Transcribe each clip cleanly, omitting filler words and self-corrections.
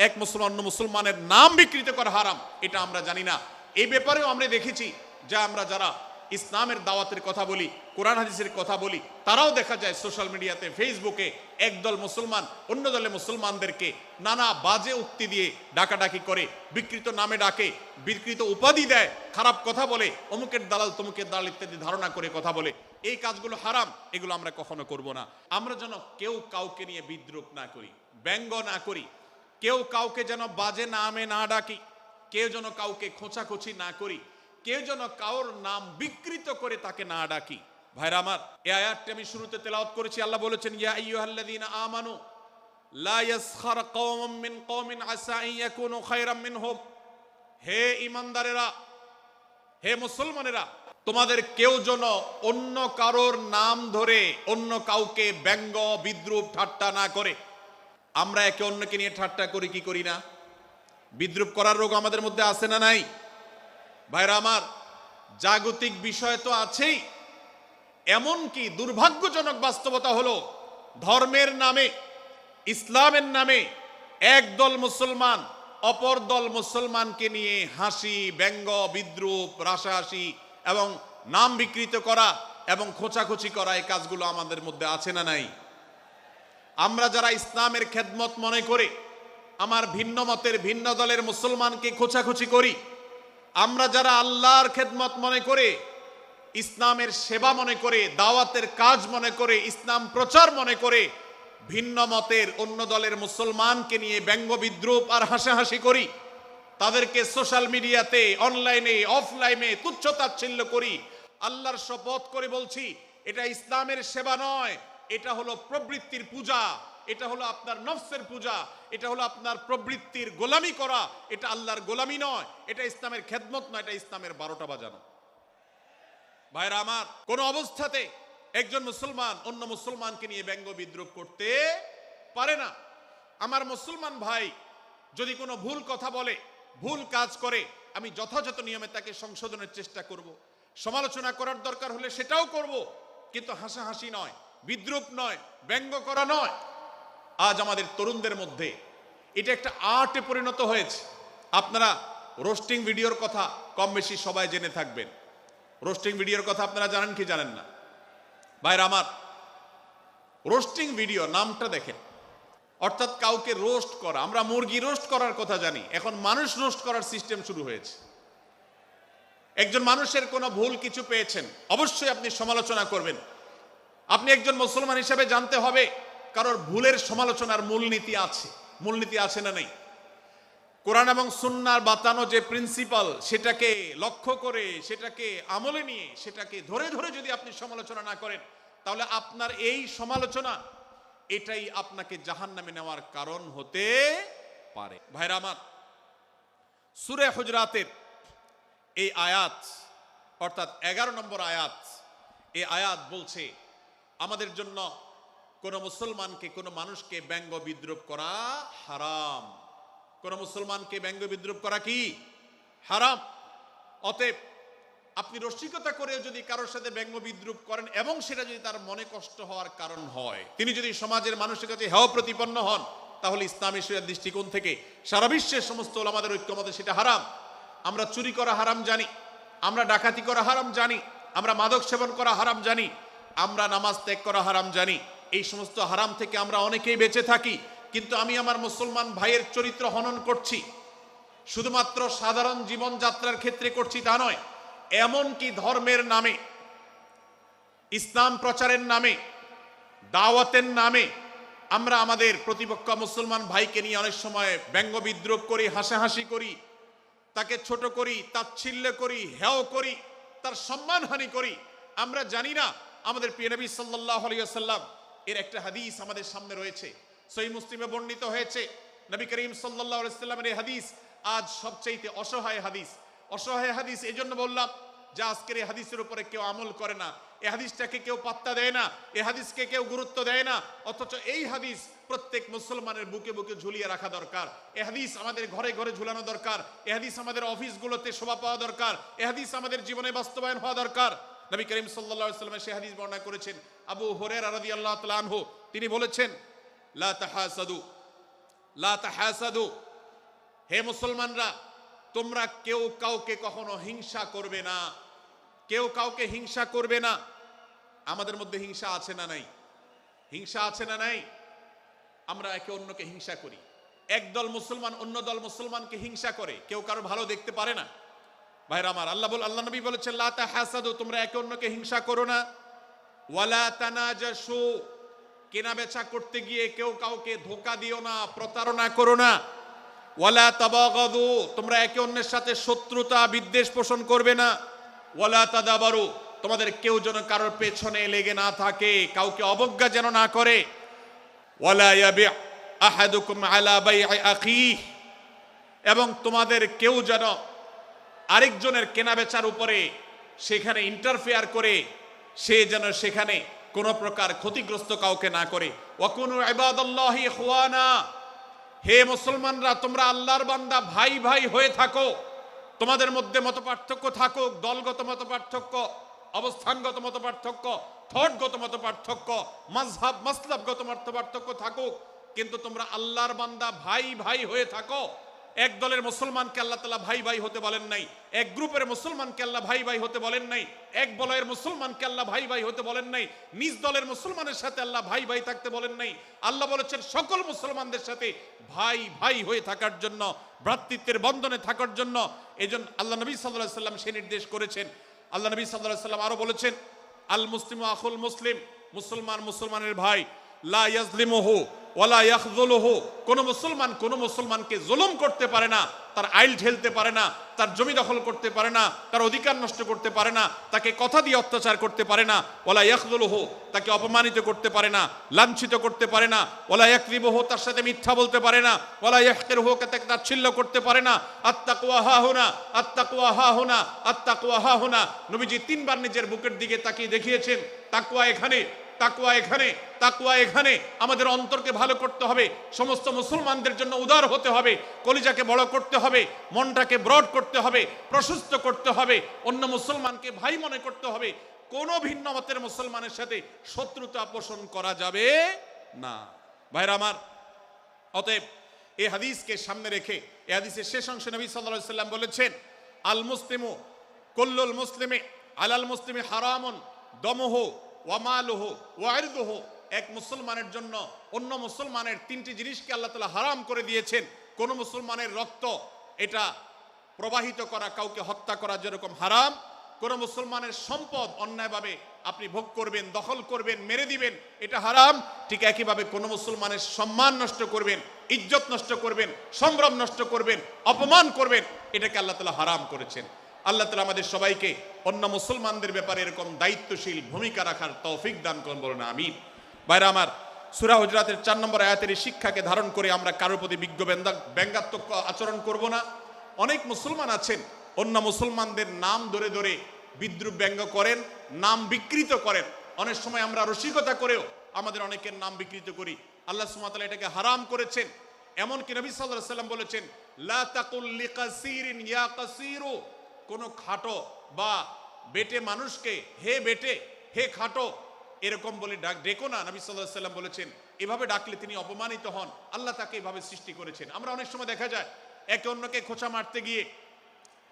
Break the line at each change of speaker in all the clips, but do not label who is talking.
এক মুসলমান অন্য মুসলমানের নাম বিকৃত করা হারাম, এটা আমরা জানি না। এই ব্যাপারেও আমরা দেখেছি যে আমরা যারা ইসলামের দাওয়াতের কথা বলি, কোরআন হাদিসের কথা বলি, তারাও দেখা যায় সোশ্যাল মিডিয়াতে, ফেসবুকে একদল মুসলমান অন্য দলে মুসলমানদেরকে নানা বাজে উক্তি দিয়ে ডাকাডাকি করে, বিকৃত নামে ডাকে, বিকৃত উপাধি দেয়, খারাপ কথা বলে, অমুকের দালাল তমুকের দালাল ইত্যাদি ধারণা করে কথা বলে। এই কাজগুলো হারাম, এগুলো আমরা কখনো করব না। আমরা যেন কেউ কাউকে নিয়ে বিদ্রুপ না করি, ব্যঙ্গ না করি, কেউ কাউকে যেন বাজে নামে না ডাকি, কেউ যেন কাউকে খোঁচাখুচি না করি, কেউ যেন কাউর নাম বিকৃত করে তাকে না ডাকি। ভাইরা আমার, এই আয়াতটি আমি শুরুতে তেলাওয়াত করেছি। আল্লাহ বলেছেন, ইয়া আইয়ুহাল্লাযীনা আমানু লা ইয়াসখার কওমুম মিন কওমিন আসা আন ইয়াকুনু খায়রাম মিনহুম। হে ঈমানদারেরা, হে মুসলমানেরা, তোমাদের কেউ যেন অন্য কারোর নাম ধরে অন্য কাউকে ব্যঙ্গ বিদ্রুপ ঠাট্টা না করে। আমরা একে অন্যকে নিয়ে ঠাট্টা করি কি করি না? বিদ্রুপ করার রোগ আমাদের মধ্যে আছে না নাই? ভাইরা আমার, জাগতিক বিষয় তো আছেই, এমনকি দুর্ভাগ্যজনক বাস্তবতা হলো ধর্মের নামে, ইসলামের নামে একদল মুসলমান অপর দল মুসলমানকে নিয়ে হাসি, ব্যঙ্গ, বিদ্রুপ, রাসাহাসি এবং নাম বিকৃত করা এবং খোঁচাখুচি করা, এই কাজগুলো আমাদের মধ্যে আছে না নাই? আমরা যারা ইসলামের খেদমত মনে করে আমার ভিন্ন মতের ভিন্ন দলের মুসলমানকে খোঁচাখুচি করি, আমরা যারা আল্লাহর খেদমত মনে করে, ইসলামের সেবা মনে করে, দাওয়াতের কাজ মনে করে, ইসলাম প্রচার মনে করে ভিন্ন মতের অন্য দলের মুসলমানকে নিয়ে ব্যঙ্গ বিদ্রুপ আর হাসাহাসি করি, তাদেরকে সোশ্যাল মিডিয়াতে, অনলাইনে, অফলাইনে তুচ্ছ-তাচ্ছিল্য করি, আল্লাহর শপথ করে বলছি, এটা ইসলামের সেবা নয়, এটা হলো প্রবৃত্তির পূজা, এটা হলো আপনার নফসের পূজা, এটা হলো আপনার প্রবৃত্তির গোলামি করা, এটা আল্লাহর গোলামি নয়, এটা ইসলামের খেদমত নয়, এটা ইসলামের 12টা বাজানো। ভাইরা আমার, কোন অবস্থাতে একজন মুসলমান অন্য মুসলমানকে নিয়ে ব্যঙ্গ বিদ্রুপ করতে পারে না। আমার মুসলমান ভাই যদি কোনো ভুল কথা বলে, ভুল কাজ করে, আমি যথাযথ নিয়মে তাকে সংশোধনের চেষ্টা করব, সমালোচনা করার দরকার হলে সেটাও করব, কিন্তু হাসাহাসি নয়, বিদ্রুপ নয়, ব্যঙ্গ করা নয়। আজ আমাদের তরুণদের মধ্যে এটা একটা আর্টে পরিণত হয়েছে। আপনারা রোস্টিং ভিডিওর কথা কম বেশি সবাই জেনে থাকবেন। রোস্টিং ভিডিওর কথা আপনারা জানেন কি জানেন না? ভাইরা আমার, রোস্টিং ভিডিও নামটা দেখেন, অর্থাৎ কাউকে রোস্ট করা। আমরা মুরগি রোস্ট করার কথা জানি, এখন মানুষ রোস্ট করার সিস্টেম শুরু হয়েছে। একজন মানুষের কোনো ভুল কিছু পেয়েছেন, অবশ্যই আপনি সমালোচনা করবেন। আপনি একজন মুসলমান হিসেবে জানতে হবে কারোর ভুলের সমালোচনার মূলনীতি আছে। মূলনীতি আছে না নেই? কোরআন এবং সুন্নাহর বাতানো যে প্রিন্সিপাল, সেটাকে লক্ষ্য করে, সেটাকে আমলে নিয়ে, সেটাকে ধরে ধরে যদি আপনি সমালোচনা না করেন, তাহলে আপনার এই সমালোচনা এটাই আপনাকে জাহান্নামে নেওয়ার কারণ হতে পারে। ভাইরা আমার, সূরা হুজরাতের এই আয়াত, অর্থাৎ 11 নম্বর আয়াত, এই আয়াত বলছে আমাদের জন্য কোন মুসলমানকে, কোন মানুষকে ব্যঙ্গ বিদ্রুপ করা হারাম। কোন মুসলমানকে ব্যঙ্গ বিদ্রুপ করা কি হারাম। অতএব আপনি রসিকতা করে যদি কারোর সাথে ব্যঙ্গ বিদ্রুপ করেন এবং সেটা যদি তার মনে কষ্ট হওয়ার কারণ হয়, তিনি যদি সমাজের মানুষের কাছে হেয় প্রতিপন্ন হন, তাহলে ইসলামী শরিয়ার দৃষ্টিকোণ থেকে সারা বিশ্বের সমস্ত ওলামাদের ঐক্যমতে সেটা হারাম। আমরা চুরি করা হারাম জানি, আমরা ডাকাতি করা হারাম জানি, আমরা মাদক সেবন করা হারাম জানি, আমরা নামাজ ত্যাগ করা হারাম জানি। এই সমস্ত হারাম থেকে আমরা অনেকেই বেঁচে থাকি, কিন্তু আমি আমার মুসলমান ভাইয়ের চরিত্র হনন করছি, শুধুমাত্র সাধারণ জীবনযাত্রার ক্ষেত্রে করছি তা নয়, এমনকি ধর্মের নামে, ইসলাম প্রচারের নামে, দাওয়াতের নামে আমরা আমাদের প্রতিপক্ষ মুসলমান ভাইকে নিয়ে অনেক সময় ব্যঙ্গ বিদ্রুপ করি, হাসাহাসি করি, তাকে ছোট করি, তাচ্ছিল্য করি, হেয় করি, তার সম্মানহানি করি। আমরা জানি না আমাদের প্রিয় নবী সাল্লাল্লাহু আলাইহি ওয়াসাল্লাম এর একটা হাদিস আমাদের সামনে রয়েছে, সহিহ মুসলিমে বর্ণিত হয়েছে। নবী করিম সাল্লাল্লাহু আলাইহি ওয়াসাল্লামের এই হাদিস আজ সবচেয়ে অসহায় হাদিস। অসহায় হাদিস এই জন্য বললাম যে আজকের এই হাদিসের উপরে কেউ আমল করে না, এই হাদিসটাকে কেউ পাত্তা দেয় না, এই হাদিসকে কেউ গুরুত্ব দেয় না। অথচ এই হাদিস প্রত্যেক মুসলমানের বুকে বুকে ঝুলিয়ে রাখা দরকার। এই হাদিস আমাদের ঘরে ঘরে ঝুলানো দরকার। এই হাদিস আমাদের অফিসগুলোতে শোভা পাওয়া দরকার। এই হাদিস আমাদের জীবনে বাস্তবায়ন হওয়া দরকার। নবী করিম সাল্লাল্লাহু আলাইহি ওয়াসাল্লাম সেই হাদিস বর্ণনা করেছেন। আবু হুরায়রা রাদিয়াল্লাহু তাআলা আনহু তিনি বলেছেন, লা তাহাসাদু, লা তাহাসাদু, হে মুসলমানরা, তোমরা কেউ কাউকে কখনো হিংসা করবে না, কেউ কাউকে হিংসা করবে না। আমাদের মধ্যে হিংসা আছে না নাই? হিংসা আছে না নাই? আমরা একে অন্যকে হিংসা করি। একদল মুসলমান অন্য দল মুসলমানকে হিংসা করে, কেউ কারো ভালো দেখতে পারে না। ভাইরা আমার, আল্লাহ নবী বলেছেন, লা তাহাসাদু, তোমরা একে অন্যকে হিংসা করো না। ওয়ালা তানাজাসু, কেনা বেচা করতে গিয়ে কেউ কাউকে ধোঁকা দিও না, প্রতারণা করো না। ওয়ালা তাবাগাদু, তোমরা একে অন্যের সাথে শত্রুতা বিদ্বেষ পোষণ করবে না। ওয়ালা তাদাবারু, তোমাদের কেউ যেন কারোর পেছনে লেগে না থাকে, কাউকে অবজ্ঞা যেন না করে। ওয়ালা ইয়াবি আহাদুকুম আলা বাই'i আখিহি, এবং তোমাদের কেউ যেন আরেকজনের কেনাবেচার উপরে সেখানে ইন্টারফেয়ার করে সে যেন সেখানে কোনো প্রকার ক্ষতিগ্রস্ত কাউকে না করে। ওয়াকুনু ইবাদাল্লাহি ইখওয়ানা, হে মুসলমানরা, তোমরা আল্লাহর বান্দা, ভাই ভাই হয়ে থাকো। তোমাদের মধ্যে মতপার্থক্য থাকুক, দলগত মতপার্থক্য, অবস্থানগত মতপার্থক্য, থটগত মতপার্থক্য, মাযহাব মাসলাবগত মতপার্থক্য থাকুক, কিন্তু তোমরা আল্লাহর বান্দা, ভাই ভাই হয়ে থাকো। এক দলের মুসলমানকে আল্লাহ তাআলা ভাই ভাই হতে বলেন নাই, এক গ্রুপের মুসলমানকে আল্লাহ ভাই ভাই হতে বলেন নাই, এক বলয়ের মুসলমানকে আল্লাহ ভাই ভাই হতে বলেন নাই, নিজ দলের মুসলমানের সাথে আল্লাহ ভাই ভাই থাকতে বলেন নাই। আল্লাহ বলেছেন সকল মুসলমানদের সাথে ভাই ভাই হয়ে থাকার জন্য, ভ্রাতৃত্বের বন্ধনে থাকার জন্য। এজন্য আল্লাহ নবী সাল্লাল্লাহু আলাইহি ওয়াসাল্লাম সে নির্দেশ করেছেন। আল্লাহ নবী সাল্লাল্লাহু আলাইহি ওয়াসাল্লাম আরো বলেছেন, আল মুসলিমু আখুল মুসলিম, মুসলমান মুসলমানের ভাই, লা ইয়াজলিমুহু ওয়ালা ইয়াখযুলুহু, কোন মুসলমান কোন মুসলমানকে জুলুম করতে পারে না, তার আইল ঠেলতে পারে না, তার জমি দখল করতে পারে না, তার অধিকার নষ্ট করতে পারে না, তাকে কথা দিয়ে অত্যাচার করতে পারে না। ওয়ালা ইয়াখযুলুহু, তাকে অপমানিত করতে পারে না, লাঞ্ছিত করতে পারে না। ওয়ালা ইয়াকযিবুহু, তার সাথে মিথ্যা বলতে পারে না। ওয়ালা ইয়াহকিরুহু, তাকে তাচ্ছিল্য করতে পারে না। আত্তাকওয়া হাহুনা, আত্তাকওয়া হাহুনা, আত্তাকওয়া হাহুনা। নবীজি তিনবার নিজের বুকের দিকে তাকিয়ে দেখিয়েছেন, তাকওয়া এখানে, তাকওয়া এখানে, তাকওয়া এখানে। আমাদের অন্তরকে ভালো করতে হবে, সমস্ত মুসলমানদের জন্য উদার হতে হবে, কলিজাকে বড় করতে হবে, মনটাকে ব্রড করতে হবে, প্রশস্ত করতে হবে, অন্য মুসলমানকে ভাই মনে করতে হবে। কোন ভিন্ন মতের মুসলমানের সাথে শত্রুতা পোষণ করা যাবে না। ভাইরা আমার, অতএব এই হাদিসকে সামনে রেখে এই হাদিসের শেষ অংশে নবী সাল্লাল্লাহু আলাইহি ওয়াসাল্লাম বলেছেন, আল মুসলিমু কুল্লুল মুসলিমি আলাল মুসলিমি হারামুন দমুহু ওয়া মালুহু ওয়া ইরদুহু। এক মুসলমানের জন্য অন্য মুসলমানের তিনটি জিনিসকে আল্লাহ তাআলা হারাম করে দিয়েছেন। কোন মুসলমানের রক্ত এটা প্রবাহিত করা, কাউকে হত্যা করা যেরকম হারাম, কোন মুসলমানের সম্পদ অন্যায়ভাবে আপনি ভোগ করবেন, দখল করবেন, মেরে দিবেন, এটা হারাম। ঠিক একইভাবে কোন মুসলমানের সম্মান নষ্ট করবেন, ইজ্জত নষ্ট করবেন, সম্ভ্রম নষ্ট করবেন, অপমান করবেন, এটাকে আল্লাহ তাআলা হারাম করেছেন। আল্লাহ তাআলা আমাদের সবাইকে অন্য মুসলমানদের ব্যাপারে এরকম দায়িত্বশীল ভূমিকা রাখার তৌফিক দান করুন, বলুন আমিন। ভাইরা আমার, সূরা হুজরাতের 4 নম্বর আয়াতের এই শিক্ষাকে ধারণ করে আমরা কারোর প্রতি ব্যঙ্গাত্মক আচরণ করব না। অনেক মুসলমান আছেন অন্য মুসলমানদের নাম ধরে ধরে বিদ্রুপ ব্যঙ্গ করেন, নাম বিকৃত করেন। অনেক সময় আমরা রসিকতা করেও আমাদের অনেকের নাম বিকৃত করি। আল্লাহ সুবহানাহু ওয়া তাআলা এটাকে হারাম করেছেন। এমনকি নবী সাল্লাল্লাহু আলাইহি ওয়াসাল্লাম বলেছেন, লা তাকুল লিকাসিরিন ইয়া কাসিরু, কোন খাটো বা বেটে মানুষকে হে বেটে, হে খাটো এরকম বলে ডেকো না। নবী সাল্লাল্লাহু আলাইহি ওয়াসাল্লাম বলেছেন, এভাবে ডাকলে তিনি অপমানিত হন। আল্লাহ তাকে এভাবে সৃষ্টি করেছেন। আমরা অনেক সময় দেখা যায় একে অন্যকে খোঁচা মারতে গিয়ে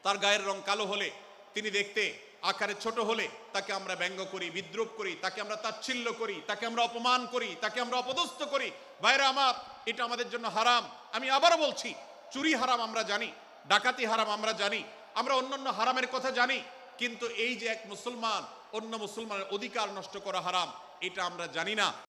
তার গায়ের রং কালো হলে, তিনি দেখতে আকারে ছোট হলে তাকে আমরা ব্যঙ্গ করি, বিদ্রুপ করি, তাকে আমরা তাচ্ছিল্য করি, তাকে আমরা অপমান করি, তাকে আমরা অপদস্থ করি। ভাইরা আমার, এটা আমাদের জন্য হারাম। আমি আবারও বলছি, চুরি হারাম আমরা জানি, ডাকাতি হারাম আমরা জানি, আমরা অন্যান্য হারামের কথা জানি, কিন্তু এই যে এক মুসলমান অন্য মুসলমানের অধিকার নষ্ট করা হারাম, এটা আমরা জানি না।